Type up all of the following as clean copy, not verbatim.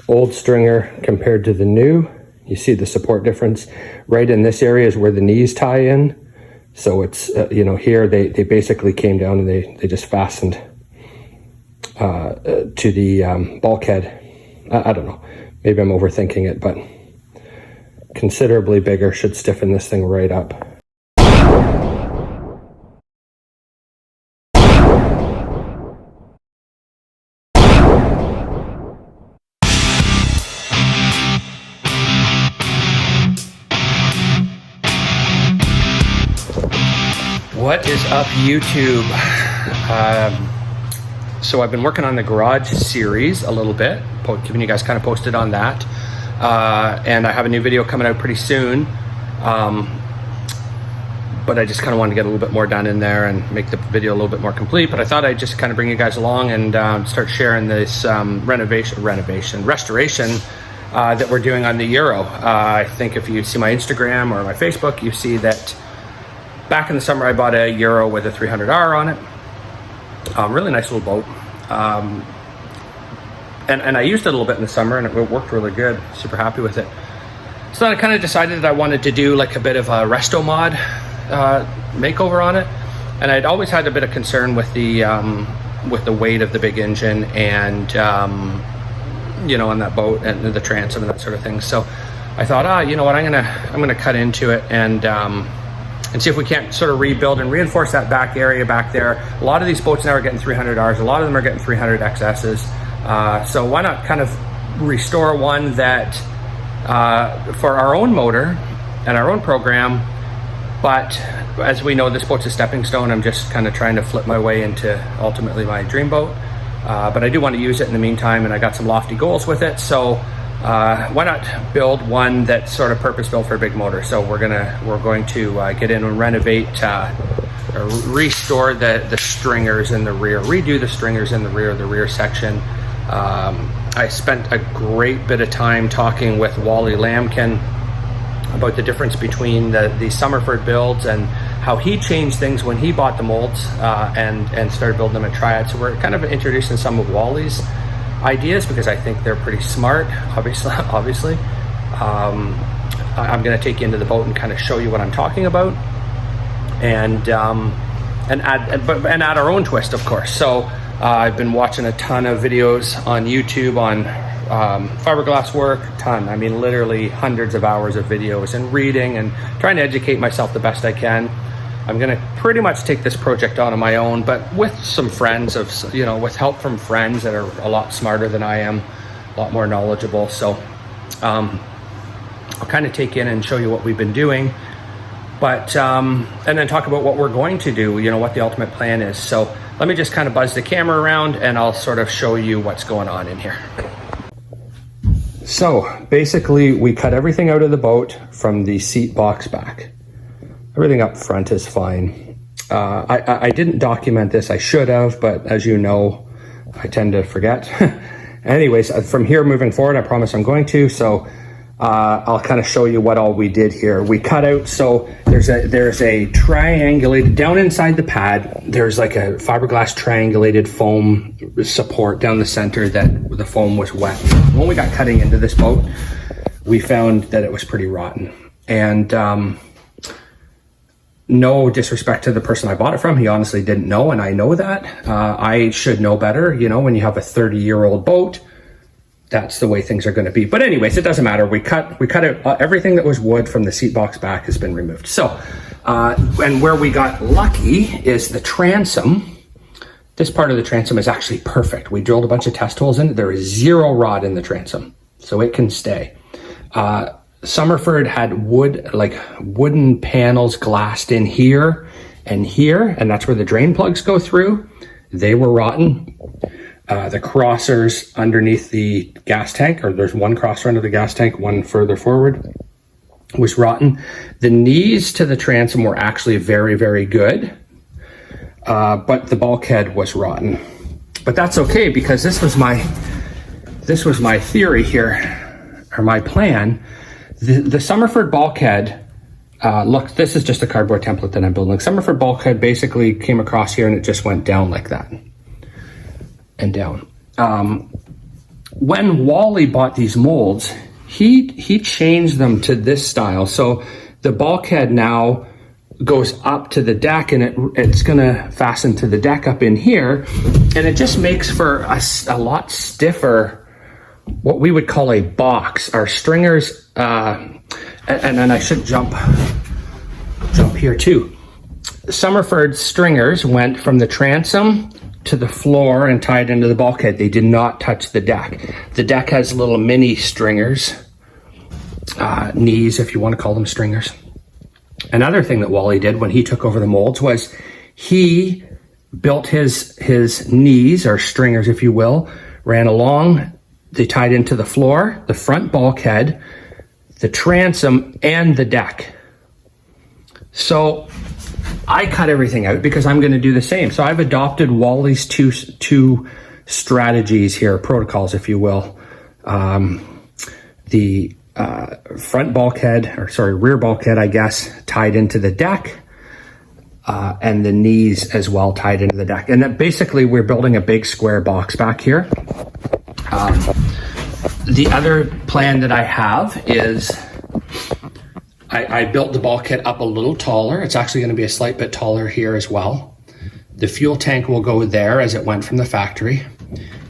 old stringer compared to the new. You see the support difference right in this area is where the knees tie in. So it's, here they basically came down and they just fastened to the bulkhead. I don't know, maybe I'm overthinking it, but considerably bigger, should stiffen this thing right up. What is up, YouTube? So I've been working on the garage series a little bit, giving you guys kind of posted on that. And I have a new video coming out pretty soon. But I just kind of wanted to get a little bit more done in there and make the video a little bit more complete. But I thought I'd just kind of bring you guys along and start sharing this restoration that we're doing on the Euro. I think if you see my Instagram or my Facebook, you see that back in the summer, I bought a Euro with a 300R on it. Really nice little boat. And I used it a little bit in the summer and it worked really good. Super happy with it. So then I kind of decided that I wanted to do like a bit of a resto mod makeover on it. And I'd always had a bit of concern with the weight of the big engine and, on that boat and the transom and that sort of thing. So I thought, you know what, I'm gonna cut into it and see if we can't sort of rebuild and reinforce that back area back there. A lot of these boats now are getting 300Rs. A lot of them are getting 300 XSs. So why not kind of restore one that for our own motor and our own program. But as we know, this boat's a stepping stone. I'm just kind of trying to flip my way into ultimately my dream boat. But I do want to use it in the meantime, and I got some lofty goals with it. So why not build one that's sort of purpose built for a big motor? So we're going to get in and renovate or restore the stringers in the rear, redo the stringers in the rear section. I spent a great bit of time talking with Wally Lamkin about the difference between the Summerford builds and how he changed things when he bought the molds and started building them at Triad. So we're kind of introducing some of Wally's ideas because I think they're pretty smart. Obviously, I'm going to take you into the boat and kind of show you what I'm talking about, and add our own twist, of course. So I've been watching a ton of videos on YouTube on fiberglass work, I mean literally hundreds of hours of videos and reading and trying to educate myself the best I can. I'm gonna pretty much take this project on my own, but with some friends with help from friends that are a lot smarter than I am, a lot more knowledgeable. So I'll kind of take in and show you what we've been doing, but and then talk about what we're going to do, what the ultimate plan is. So let me just kind of buzz the camera around and I'll sort of show you what's going on in here. So basically we cut everything out of the boat from the seat box back. Everything up front is fine. I didn't document this, I should have, but as you know, I tend to forget. Anyways, from here moving forward, I promise I'm going to. So I'll kind of show you what all we did here. We cut out, so there's a triangulated, down inside the pad, there's like a fiberglass triangulated foam support down the center that the foam was wet. When we got cutting into this boat, we found that it was pretty rotten. And no disrespect to the person I bought it from, he honestly didn't know, and I know that. I should know better, when you have a 30-year-old boat, that's the way things are going to be. But anyways, it doesn't matter. We cut out everything that was wood from the seat box back has been removed. So, and where we got lucky is the transom. This part of the transom is actually perfect. We drilled a bunch of test holes in it. There is zero rod in the transom, so it can stay. Summerford had wooden panels glassed in here, and that's where the drain plugs go through. They were rotten. The crossers underneath the gas tank, or there's one crosser under the gas tank, one further forward, was rotten. The knees to the transom were actually very, very good, but the bulkhead was rotten. But that's okay, because this was my theory here, or my plan. The Summerford bulkhead, look, this is just a cardboard template that I'm building. Summerford bulkhead basically came across here and it just went down like that. And down. when Wally bought these molds, he changed them to this style. So the bulkhead now goes up to the deck, and it's gonna fasten to the deck up in here, and it just makes for a lot stiffer, what we would call a box. Our stringers, and then I should jump here too. Summerford stringers went from the transom to the floor and tied into the bulkhead. They did not touch the deck. The deck has little mini stringers, knees if you want to call them stringers. Another thing that Wally did when he took over the molds was he built his knees, or stringers if you will, ran along, they tied into the floor, the front bulkhead, the transom, and the deck. So I cut everything out because I'm going to do the same. So I've adopted Wally's two strategies here, protocols, if you will. The front bulkhead, rear bulkhead, I guess, tied into the deck, and the knees as well tied into the deck. And that basically we're building a big square box back here. The other plan that I have is I built the bulkhead up a little taller. It's actually going to be a slight bit taller here as well. The fuel tank will go there as it went from the factory.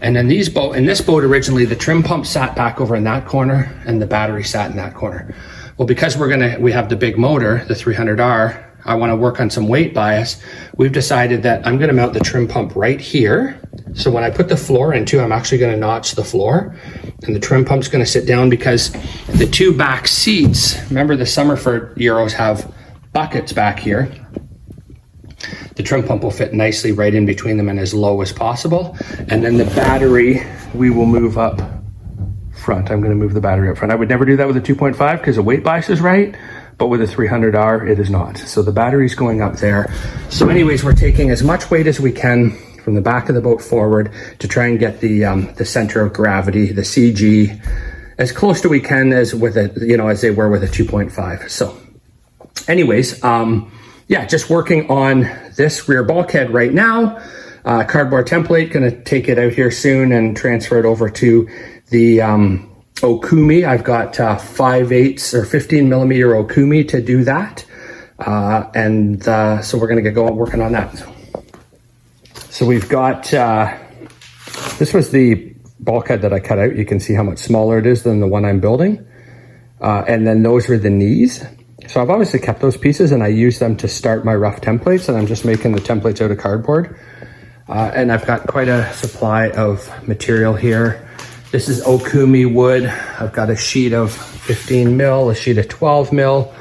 And then in this boat originally, the trim pump sat back over in that corner and the battery sat in that corner. Well, because we have the big motor, the 300R, I want to work on some weight bias. We've decided that I'm going to mount the trim pump right here. So when I put the floor into, I'm actually going to notch the floor, and the trim pump's going to sit down, because the two back seats, remember the Summerford Euros have buckets back here. The trim pump will fit nicely right in between them and as low as possible. And then the battery, we will move up front. I'm going to move the battery up front. I would never do that with a 2.5 because the weight bias is right, but with a 300R, it is not. So the battery's going up there. So anyways, we're taking as much weight as we can from the back of the boat forward to try and get the center of gravity, the CG, as close to we can as with as they were with a 2.5. So anyways, just working on this rear bulkhead right now. Cardboard template, gonna take it out here soon and transfer it over to the Okumi. I've got 5/8 or 15 millimeter Okumi to do that. So we're gonna get going working on that. So we've got, this was the bulkhead that I cut out. You can see how much smaller it is than the one I'm building. And then those are the knees. So I've obviously kept those pieces and I use them to start my rough templates, and I'm just making the templates out of cardboard. And I've got quite a supply of material here. This is Okumi wood. I've got a sheet of 15 mil, a sheet of 12 mil.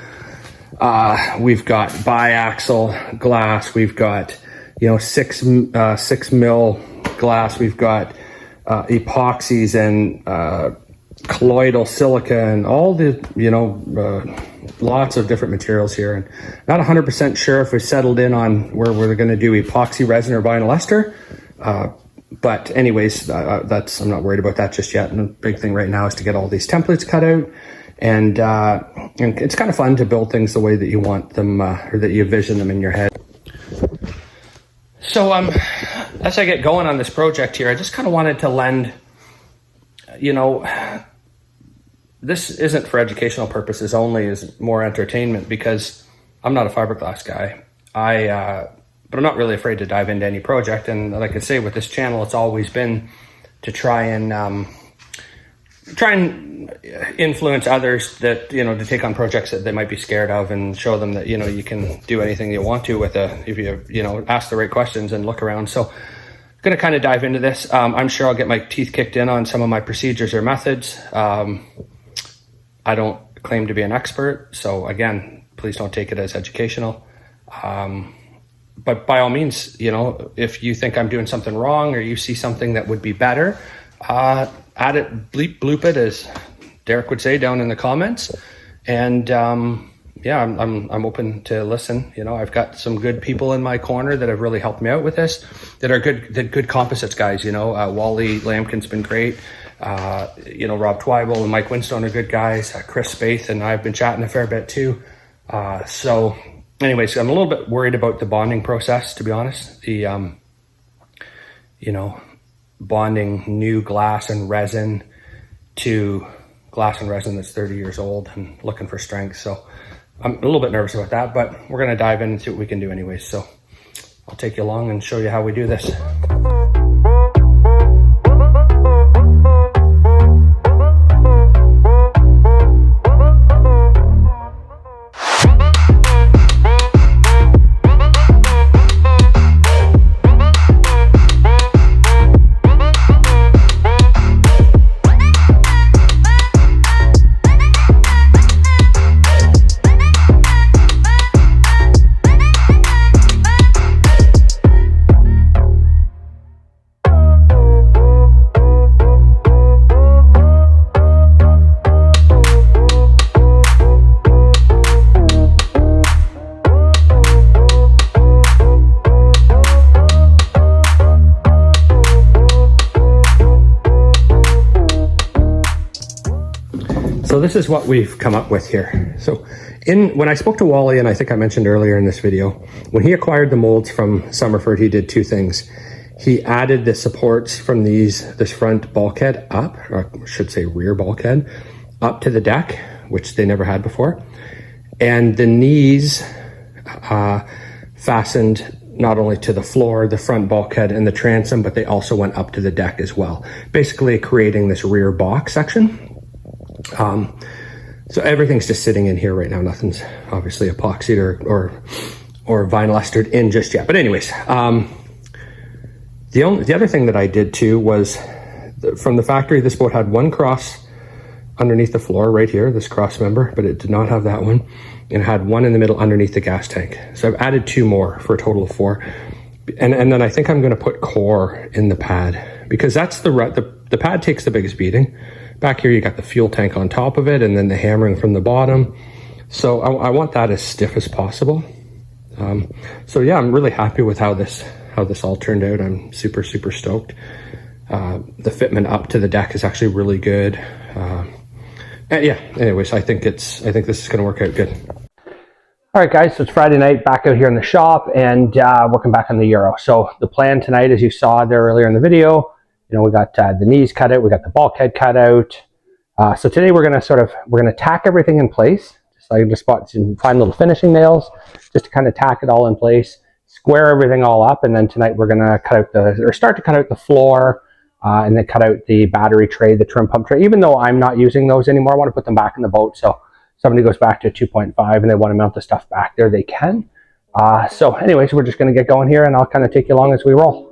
We've got biaxial glass. We've got, 6 mil glass. We've got epoxies and colloidal silica and all the, lots of different materials here. And not 100% sure if we settled in on where we're going to do epoxy resin or vinyl ester. But anyways, I'm not worried about that just yet. And the big thing right now is to get all these templates cut out. And it's kind of fun to build things the way that you want them, or that you envision them in your head. So as I get going on this project here, I just kind of wanted to lend, this isn't for educational purposes only, is more entertainment, because I'm not a fiberglass guy. But I'm not really afraid to dive into any project. And like I say, with this channel, it's always been to try and influence others that, to take on projects that they might be scared of, and show them that, you can do anything you want to with if you, ask the right questions and look around. So I'm going to kind of dive into this. I'm sure I'll get my teeth kicked in on some of my procedures or methods. I don't claim to be an expert. So again, please don't take it as educational. But by all means, if you think I'm doing something wrong or you see something that would be better, add it, bleep, bloop it, as Derek would say, down in the comments. And I'm open to listen. I've got some good people in my corner that have really helped me out with this, that are good composites guys. Wally Lampkin's been great. Rob Twyble and Mike Winstone are good guys. Chris Spaeth and I've been chatting a fair bit too. So anyways, I'm a little bit worried about the bonding process, to be honest. bonding new glass and resin to glass and resin that's 30 years old and looking for strength. So I'm a little bit nervous about that, but we're gonna dive in and see what we can do anyways. So I'll take you along and show you how we do this. So this is what we've come up with here. So when I spoke to Wally, and I think I mentioned earlier in this video, when he acquired the molds from Summerford, he did two things. He added the supports from this front bulkhead up, or I should say rear bulkhead, up to the deck, which they never had before. And the knees fastened not only to the floor, the front bulkhead and the transom, but they also went up to the deck as well, basically creating this rear box section. So everything's just sitting in here right now. Nothing's obviously epoxied or vinyl estered in just yet. But anyways, the other thing that I did too was from the factory, this boat had one cross underneath the floor right here, this cross member, but it did not have that one. And it had one in the middle underneath the gas tank. So I've added two more for a total of four. And then I think I'm going to put core in the pad, because that's the pad takes the biggest beating. Back here, you got the fuel tank on top of it, and then the hammering from the bottom. So I want that as stiff as possible. So yeah, I'm really happy with how this all turned out. I'm super stoked. The fitment up to the deck is actually really good. And yeah, anyways, I think this is going to work out good. All right, guys, so it's Friday night, back out here in the shop, and working back on the Euro. So the plan tonight, as you saw there earlier in the video, you know, we got the knees cut out, we got the bulkhead cut out. So today we're gonna tack everything in place. So I just find little finishing nails just to kind of tack it all in place, square everything all up, and then tonight we're gonna start to cut out the floor, and then cut out the battery tray, the trim pump tray. Even though I'm not using those anymore, I want to put them back in the boat. So if somebody goes back to 2.5 and they want to mount the stuff back there, they can. So anyways, we're just gonna get going here, and I'll kind of take you along as we roll.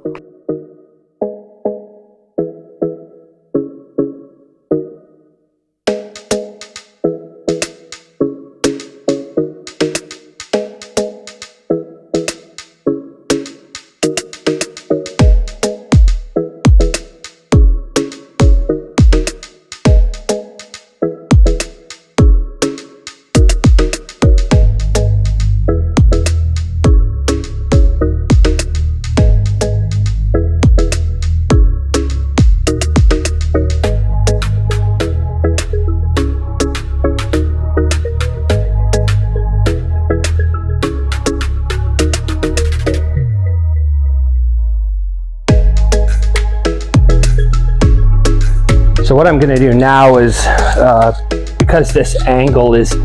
So what I'm going to do now is, because this angle is,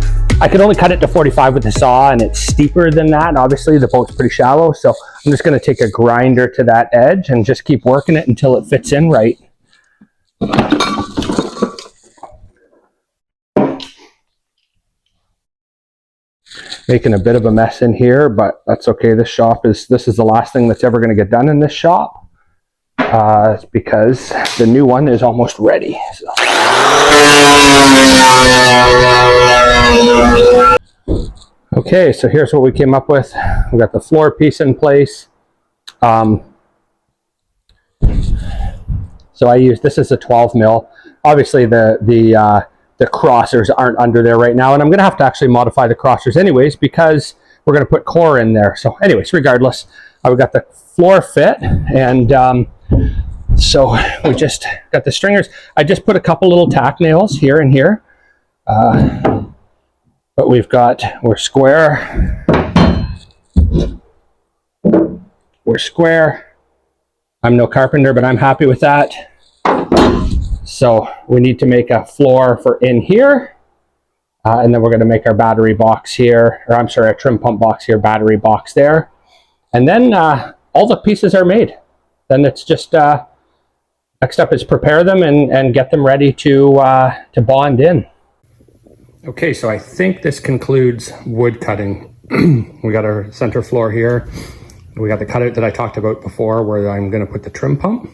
I can only cut it to 45 with the saw, and it's steeper than that, and obviously the boat's pretty shallow, so I'm just going to take a grinder to that edge and just keep working it until it fits in right. Making a bit of a mess in here, but that's okay. This is the last thing that's ever going to get done in this shop. It's because the new one is almost ready. So. Okay, so here's what we came up with. We got the floor piece in place. So I use, this is a 12 mil. Obviously the crossers aren't under there right now, and I'm going to have to actually modify the crossers anyways because we're going to put core in there. So anyways, regardless, we got the floor fit, and so we just got the stringers. I just put a couple little tack nails here and here, but we're square, I'm no carpenter, but I'm happy with that. So we need to make a floor for in here. And then we're going to make our battery box here, or I'm sorry, a trim pump box here, battery box there. And then all the pieces are made. Then it's just, next up is prepare them and get them ready to bond in. Okay, so I think this concludes wood cutting. We got our center floor here. We got the cutout that I talked about before where I'm going to put the trim pump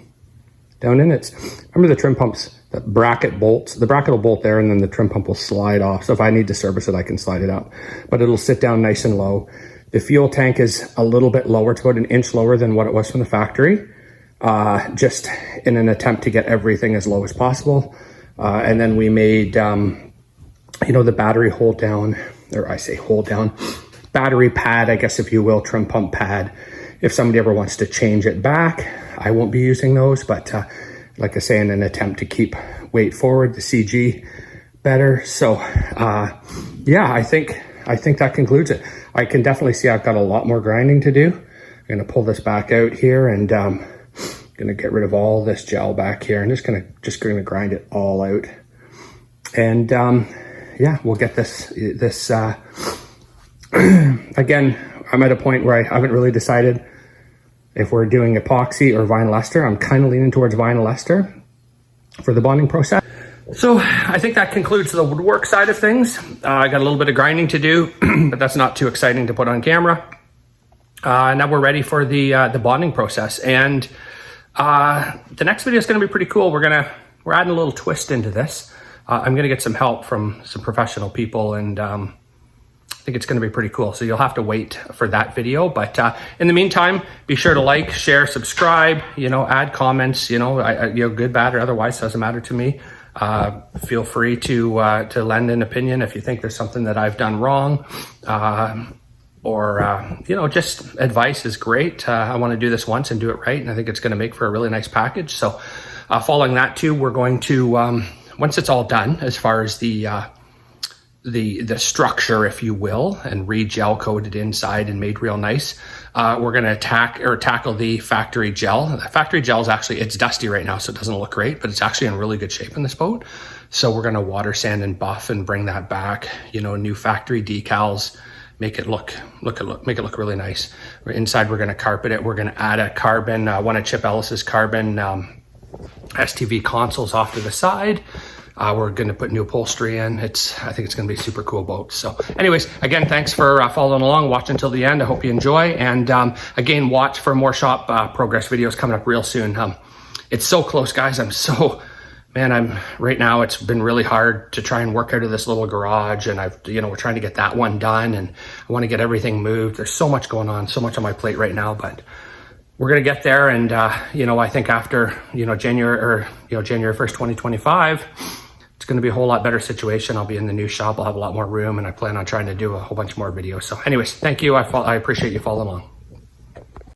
down in it. Remember the trim pumps, the bracket bolts, the bracket will bolt there and then the trim pump will slide off. So if I need to service it, I can slide it up, but it'll sit down nice and low. The fuel tank is a little bit lower, it's about an inch lower than what it was from the factory, just in an attempt to get everything as low as possible. And then we made, you know, the battery hold down, or I say hold down, battery pad, I guess if you will, trim pump pad. If somebody ever wants to change it back, I won't be using those, but like I say, in an attempt to keep weight forward, the CG better. So yeah, I think that concludes it. I can definitely see I've got a lot more grinding to do. I'm gonna pull this back out here and gonna get rid of all this gel back here and just gonna grind it all out. And yeah, we'll get this again, I'm at a point where I haven't really decided if we're doing epoxy or vinyl ester. I'm kind of leaning towards vinyl ester for the bonding process. So I think that concludes the woodwork side of things. I got a little bit of grinding to do, but that's not too exciting to put on camera. Now we're ready for the bonding process. And the next video is going to be pretty cool. We're adding a little twist into this. I'm going to get some help from some professional people, and I think it's going to be pretty cool. So you'll have to wait for that video. But in the meantime, be sure to like, share, subscribe, you know, add comments, you know, good, bad, or otherwise, doesn't matter to me. Feel free to lend an opinion if you think there's something that I've done wrong, or you know, just advice is great. I want to do this once and do it right, and I think it's going to make for a really nice package. So following that too, we're going to, once it's all done, as far as the structure, if you will, and re-gel coated inside and made real nice, we're going to tackle the factory gel. The factory gel is actually, it's dusty right now, so it doesn't look great, but it's actually in really good shape in this boat. So we're going to water sand and buff and bring that back, you know, new factory decals, make it look really nice. Inside, we're going to carpet it. We're going to add a carbon, one of Chip Ellis's carbon STV consoles off to the side. We're going to put new upholstery in. I think it's going to be a super cool boat. So anyways, again, thanks for following along, watch until the end. I hope you enjoy. And again, watch for more shop progress videos coming up real soon. It's so close, guys. Right now, it's been really hard to try and work out of this little garage, and we're trying to get that one done, and I want to get everything moved. There's so much going on, so much on my plate right now, but we're going to get there. And, I think after, January 1st, 2025, it's going to be a whole lot better situation. I'll be in the new shop. I'll have a lot more room, and I plan on trying to do a whole bunch more videos. So anyways, thank you. I appreciate you following along.